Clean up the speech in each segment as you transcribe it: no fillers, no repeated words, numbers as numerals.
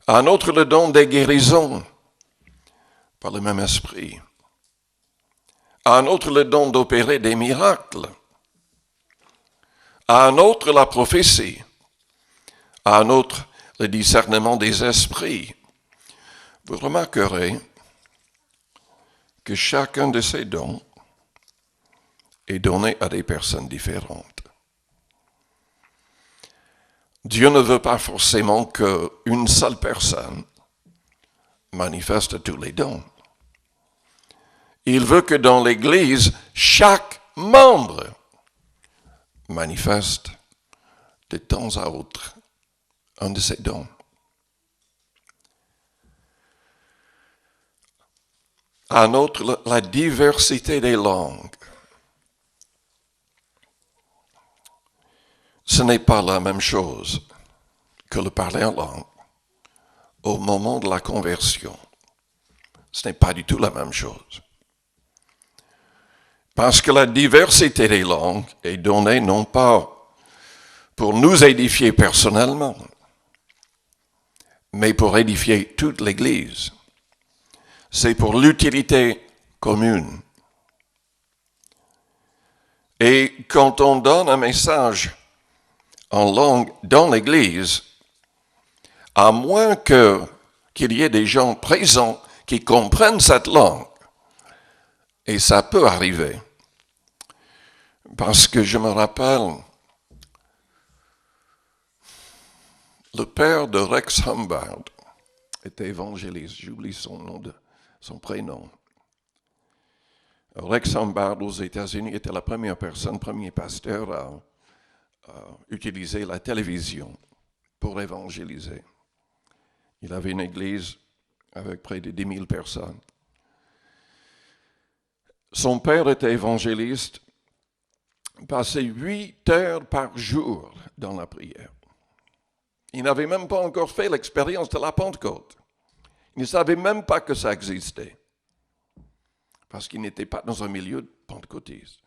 À un autre, le don des guérisons par le même esprit. À un autre, le don d'opérer des miracles. À un autre, la prophétie. À un autre, le discernement des esprits. Vous remarquerez que chacun de ces dons est donné à des personnes différentes. Dieu ne veut pas forcément qu'une seule personne manifeste tous les dons. Il veut que dans l'Église, chaque membre manifeste de temps à autre un de ces dons. Un autre, la diversité des langues. Ce n'est pas la même chose que le parler en langue au moment de la conversion. Ce n'est pas du tout la même chose. Parce que la diversité des langues est donnée non pas pour nous édifier personnellement, mais pour édifier toute l'Église. C'est pour l'utilité commune. Et quand on donne un message en langue dans l'Église, à moins qu'il y ait des gens présents qui comprennent cette langue, et ça peut arriver, parce que je me rappelle, le père de Rex Humbard était évangéliste, j'oublie son prénom. Rex Humbard aux États-Unis était la première personne, premier pasteur à utiliser la télévision pour évangéliser. Il avait une église avec près de 10 000 personnes. Son père était évangéliste, passait 8 heures par jour dans la prière. Il n'avait même pas encore fait l'expérience de la Pentecôte. Il ne savait même pas que ça existait, parce qu'il n'était pas dans un milieu pentecôtiste.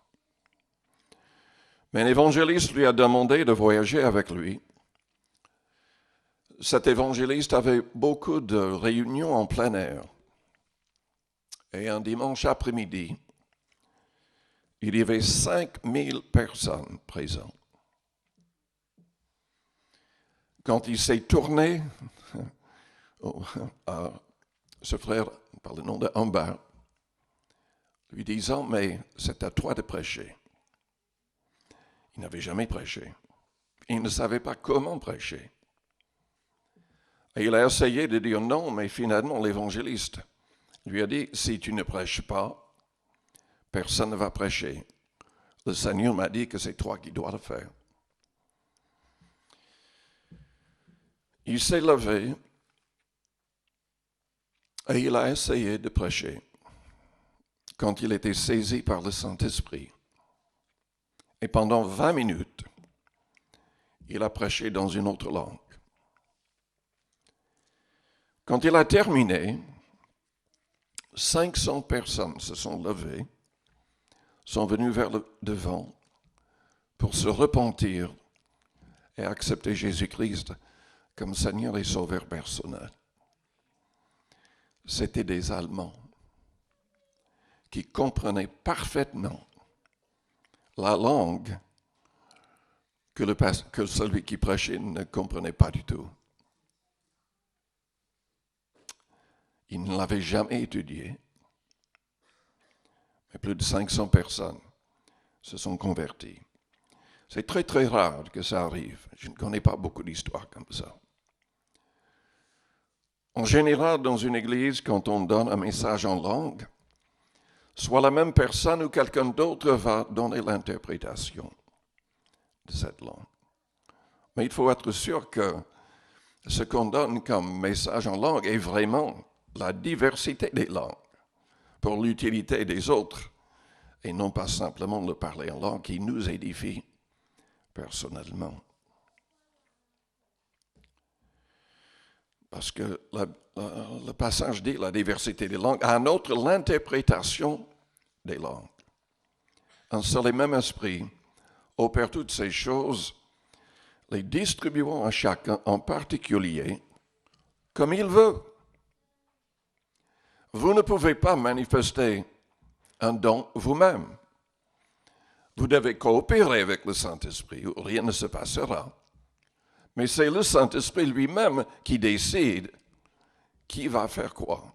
Mais un évangéliste lui a demandé de voyager avec lui. Cet évangéliste avait beaucoup de réunions en plein air. Et un dimanche après-midi, il y avait 5000 personnes présentes. Quand il s'est tourné à ce frère par le nom de Humbard, lui disant, mais c'est à toi de prêcher. Il n'avait jamais prêché. Il ne savait pas comment prêcher. Et il a essayé de dire non, mais finalement l'évangéliste lui a dit, si tu ne prêches pas, personne ne va prêcher. Le Seigneur m'a dit que c'est toi qui dois le faire. Il s'est levé et il a essayé de prêcher quand il était saisi par le Saint-Esprit. Et pendant 20 minutes, il a prêché dans une autre langue. Quand il a terminé, 500 personnes se sont levées, sont venues vers le devant pour se repentir et accepter Jésus-Christ comme Seigneur et Sauveur personnel. C'était des Allemands qui comprenaient parfaitement la langue que celui qui prêchait ne comprenait pas du tout. Il ne l'avait jamais étudié. Mais plus de 500 personnes se sont converties. C'est très très rare que ça arrive. Je ne connais pas beaucoup d'histoires comme ça. En général, dans une église, quand on donne un message en langue, soit la même personne ou quelqu'un d'autre va donner l'interprétation de cette langue. Mais il faut être sûr que ce qu'on donne comme message en langue est vraiment la diversité des langues pour l'utilité des autres et non pas simplement le parler en langue qui nous édifie personnellement. Parce que le passage dit la diversité des langues, à un autre l'interprétation des langues. Un seul et même esprit opère toutes ces choses, les distribuant à chacun en particulier comme il veut. Vous ne pouvez pas manifester un don vous-même. Vous devez coopérer avec le Saint-Esprit ou rien ne se passera. Mais c'est le Saint-Esprit lui-même qui décide qui va faire quoi.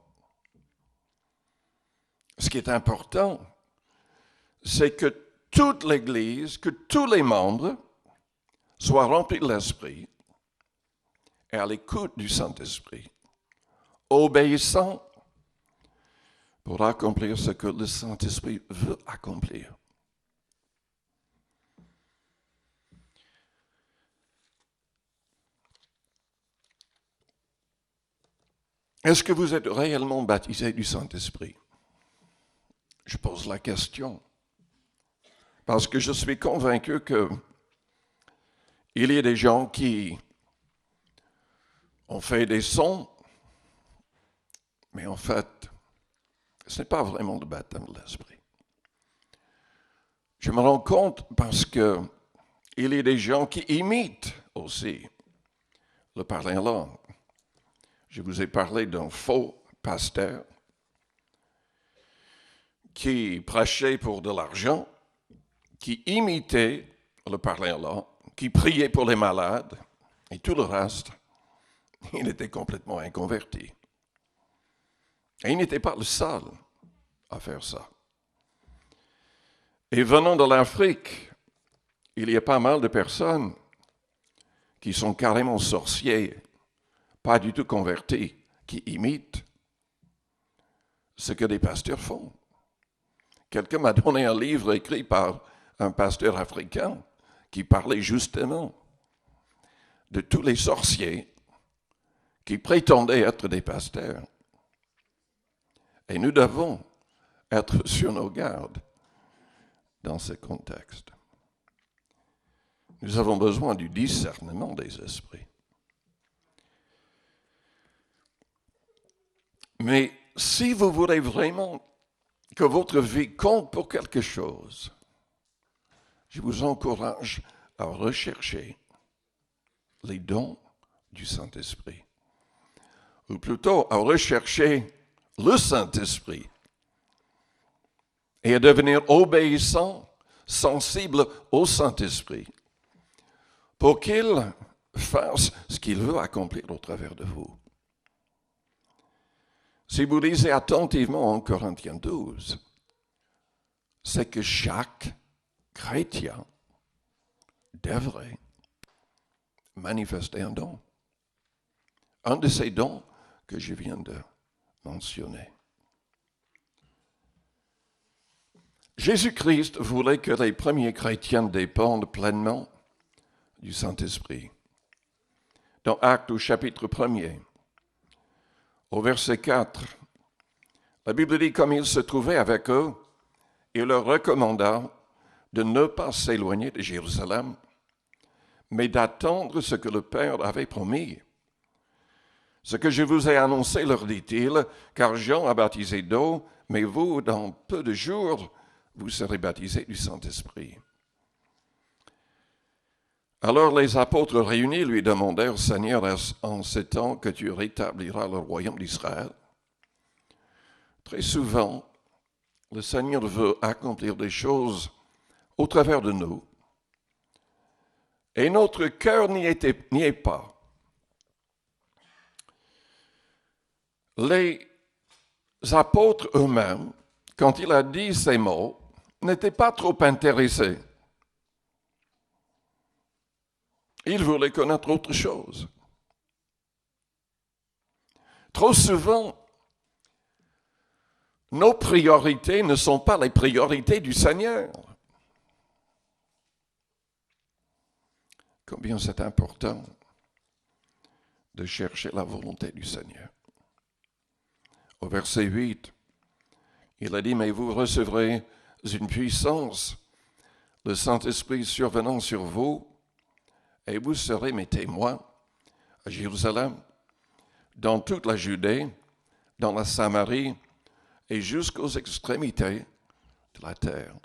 Ce qui est important, c'est que toute l'Église, que tous les membres soient remplis de l'Esprit et à l'écoute du Saint-Esprit, obéissant pour accomplir ce que le Saint-Esprit veut accomplir. Est-ce que vous êtes réellement baptisé du Saint-Esprit? Je pose la question. Parce que je suis convaincu qu'il y a des gens qui ont fait des sons, mais en fait, ce n'est pas vraiment le baptême de l'Esprit. Je me rends compte parce qu'il y a des gens qui imitent aussi le parler en langue. Je vous ai parlé d'un faux pasteur qui prêchait pour de l'argent, qui imitait le parler en langue, qui priait pour les malades, et tout le reste, il était complètement inconverti. Et il n'était pas le seul à faire ça. Et venant de l'Afrique, il y a pas mal de personnes qui sont carrément sorciers, pas du tout convertis, qui imitent ce que des pasteurs font. Quelqu'un m'a donné un livre écrit par un pasteur africain qui parlait justement de tous les sorciers qui prétendaient être des pasteurs. Et nous devons être sur nos gardes dans ce contexte. Nous avons besoin du discernement des esprits. Mais si vous voulez vraiment que votre vie compte pour quelque chose, je vous encourage à rechercher les dons du Saint-Esprit. Ou plutôt à rechercher le Saint-Esprit et à devenir obéissant, sensible au Saint-Esprit pour qu'il fasse ce qu'il veut accomplir au travers de vous. Si vous lisez attentivement en Corinthiens 12, c'est que chaque chrétien devrait manifester un don. Un de ces dons que je viens de mentionner. Jésus-Christ voulait que les premiers chrétiens dépendent pleinement du Saint-Esprit. Dans Actes au chapitre 1er, au verset 4, la Bible dit comme il se trouvait avec eux, il leur recommanda de ne pas s'éloigner de Jérusalem, mais d'attendre ce que le Père avait promis. Ce que je vous ai annoncé, leur dit-il, car Jean a baptisé d'eau, mais vous, dans peu de jours, vous serez baptisés du Saint-Esprit. Alors les apôtres réunis lui demandèrent, Seigneur, est-ce en ce temps que tu rétabliras le royaume d'Israël? Très souvent, le Seigneur veut accomplir des choses au travers de nous. Et notre cœur n'y est pas. Les apôtres eux-mêmes, quand il a dit ces mots, n'étaient pas trop intéressés. Ils voulaient connaître autre chose. Trop souvent, nos priorités ne sont pas les priorités du Seigneur. Combien c'est important de chercher la volonté du Seigneur. Au verset 8, il a dit, mais vous recevrez une puissance, le Saint-Esprit survenant sur vous, et vous serez mes témoins à Jérusalem, dans toute la Judée, dans la Samarie et jusqu'aux extrémités de la terre.